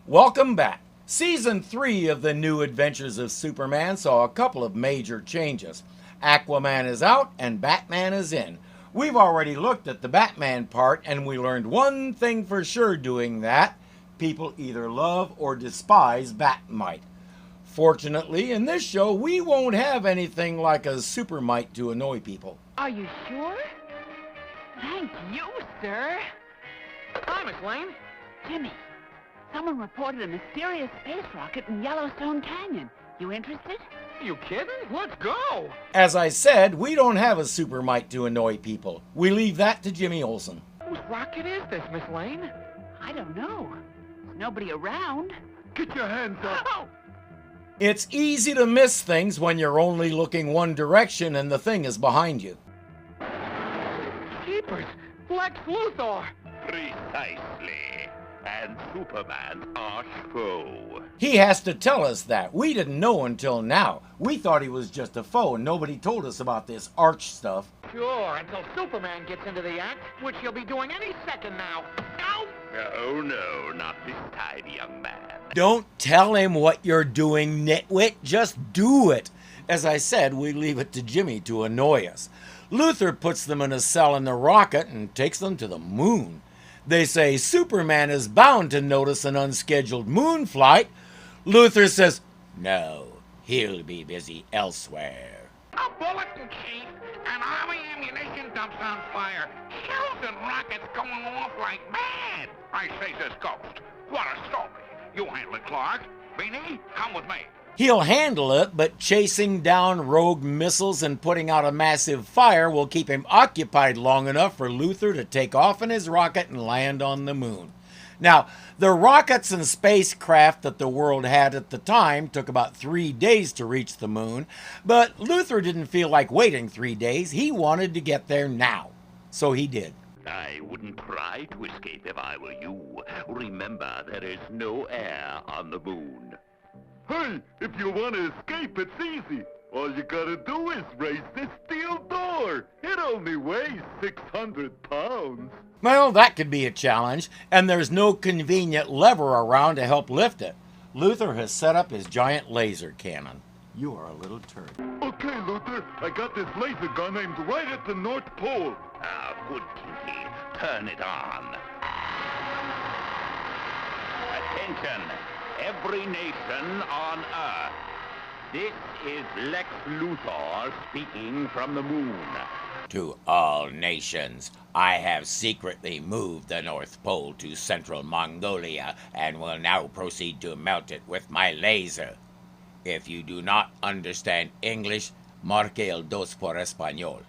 Welcome back. Season 3 of the New Adventures of Superman saw a couple of major changes. Aquaman is out and Batman is in. We've already looked at the Batman part and we learned one thing for sure doing that. People either love or despise Batmite. Fortunately, in this show, we won't have anything like a supermite to annoy people. Are you sure? Thank you, sir. Hi, Miss Lane. Jimmy, someone reported a mysterious space rocket in Yellowstone Canyon. You interested? You kidding? Let's go. As I said, we don't have a supermite to annoy people. We leave that to Jimmy Olsen. Whose rocket is this, Miss Lane? I don't know. There's nobody around. Get your hands up. Oh. It's easy to miss things when you're only looking one direction and the thing is behind you. Jeepers, Lex Luthor. Precisely. And Superman's arch foe. He has to tell us that. We didn't know until now. We thought he was just a foe and nobody told us about this arch stuff. Sure, until Superman gets into the act, which he'll be doing any second now. Ow! Oh no, not this time, young man. Don't tell him what you're doing, nitwit. Just do it. As I said, we leave it to Jimmy to annoy us. Luthor puts them in a cell in the rocket and takes them to the moon. They say Superman is bound to notice an unscheduled moon flight. Luthor says, no, he'll be busy elsewhere. A bulletin, Chief. An army ammunition dump's on fire. Shells and rockets going off like mad. I say this ghost. What a story. You handle it, Clark. Beanie, come with me. He'll handle it, but chasing down rogue missiles and putting out a massive fire will keep him occupied long enough for Luthor to take off in his rocket and land on the moon. Now, the rockets and spacecraft that the world had at the time took about 3 days to reach the moon, but Luthor didn't feel like waiting 3 days. He wanted to get there now. So he did. I wouldn't try to escape if I were you. Remember, there is no air on the moon. Hey, if you want to escape, it's easy. All you gotta do is raise this steel door. It only weighs 600 pounds. Well, that could be a challenge, and there's no convenient lever around to help lift it. Luthor has set up his giant laser cannon. You are a little turd. Okay, Luthor, I got this laser gun aimed right at the North Pole. Ah, good Kinky. Turn it on. Attention, every nation on Earth. This is Lex Luthor speaking from the moon. To all nations, I have secretly moved the North Pole to central Mongolia and will now proceed to melt it with my laser. If you do not understand English, marque el dos por español.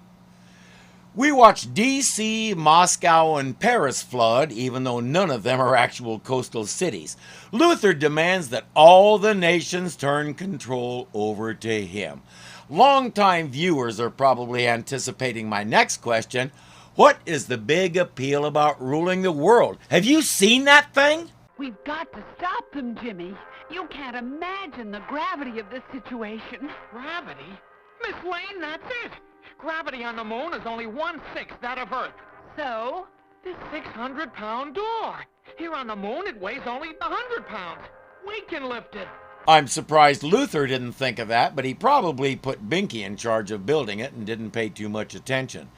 We watch DC, Moscow, and Paris flood, even though none of them are actual coastal cities. Luthor demands that all the nations turn control over to him. Longtime viewers are probably anticipating my next question. What is the big appeal about ruling the world? Have you seen that thing? We've got to stop them, Jimmy. You can't imagine the gravity of this situation. Gravity? Miss Lane, that's it. Gravity on the moon is only 1/6 that of Earth. So? This 600-pound door. Here on the moon, it weighs only 100 pounds. We can lift it. I'm surprised Luthor didn't think of that, but he probably put Binky in charge of building it and didn't pay too much attention.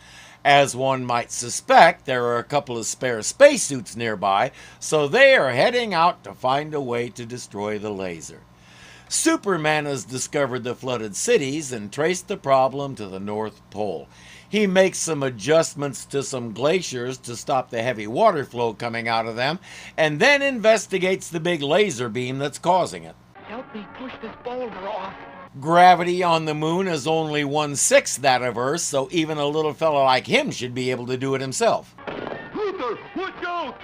As one might suspect, there are a couple of spare spacesuits nearby, so they are heading out to find a way to destroy the laser. Superman has discovered the flooded cities and traced the problem to the North Pole. He makes some adjustments to some glaciers to stop the heavy water flow coming out of them, and then investigates the big laser beam that's causing it. Help me push this boulder off. Gravity on the moon is only 1/6 that of Earth, so even a little fella like him should be able to do it himself. Luthor, watch out!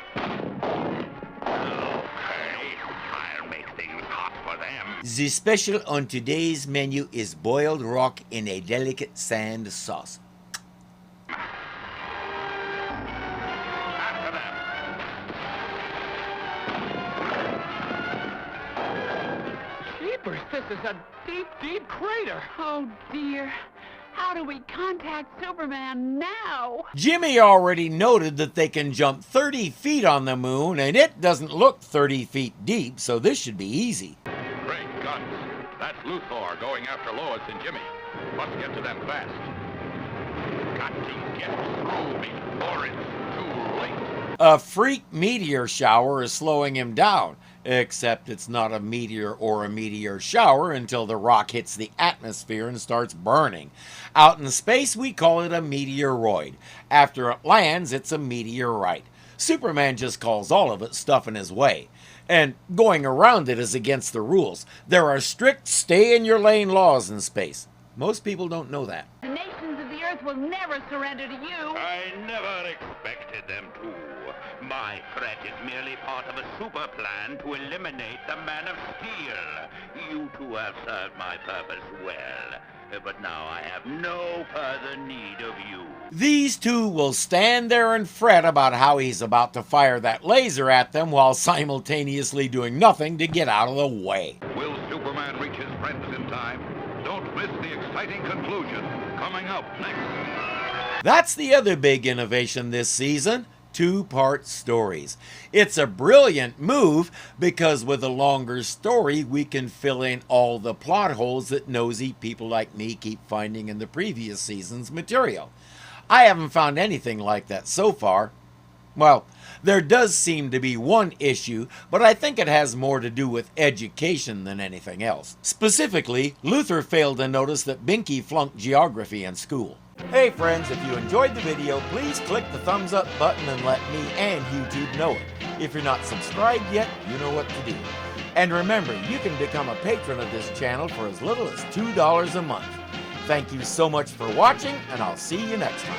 The special on today's menu is boiled rock in a delicate sand sauce. After them. Jeepers, this is a deep, deep crater. Oh, dear. How do we contact Superman now? Jimmy already noted that they can jump 30 feet on the moon, and it doesn't look 30 feet deep, so this should be easy. Great guns. That's Luthor going after Lois and Jimmy. Let's get to them fast. Got to get through before it's too late. A freak meteor shower is slowing him down, except it's not a meteor or a meteor shower until the rock hits the atmosphere and starts burning. Out in space, we call it a meteoroid. After it lands, it's a meteorite. Superman just calls all of it stuff in his way. And going around it is against the rules. There are strict stay-in-your-lane laws in space. Most people don't know that. The nations of the Earth will never surrender to you. I never expected them to. My threat is merely part of a super plan to eliminate the Man of Steel. You two have served my purpose well, but now I have no further need of you. These two will stand there and fret about how he's about to fire that laser at them while simultaneously doing nothing to get out of the way. Will Superman reach his friends in time? Don't miss the exciting conclusion coming up next. That's the other big innovation this season. Two-part stories. It's a brilliant move because with a longer story, we can fill in all the plot holes that nosy people like me keep finding in the previous season's material. I haven't found anything like that so far. Well, there does seem to be one issue, but I think it has more to do with education than anything else. Specifically, Luthor failed to notice that Binky flunked geography in school. Hey friends, if you enjoyed the video, please click the thumbs up button and let me and YouTube know it. If you're not subscribed yet, you know what to do. And remember, you can become a patron of this channel for as little as $2 a month. Thank you so much for watching, and I'll see you next time.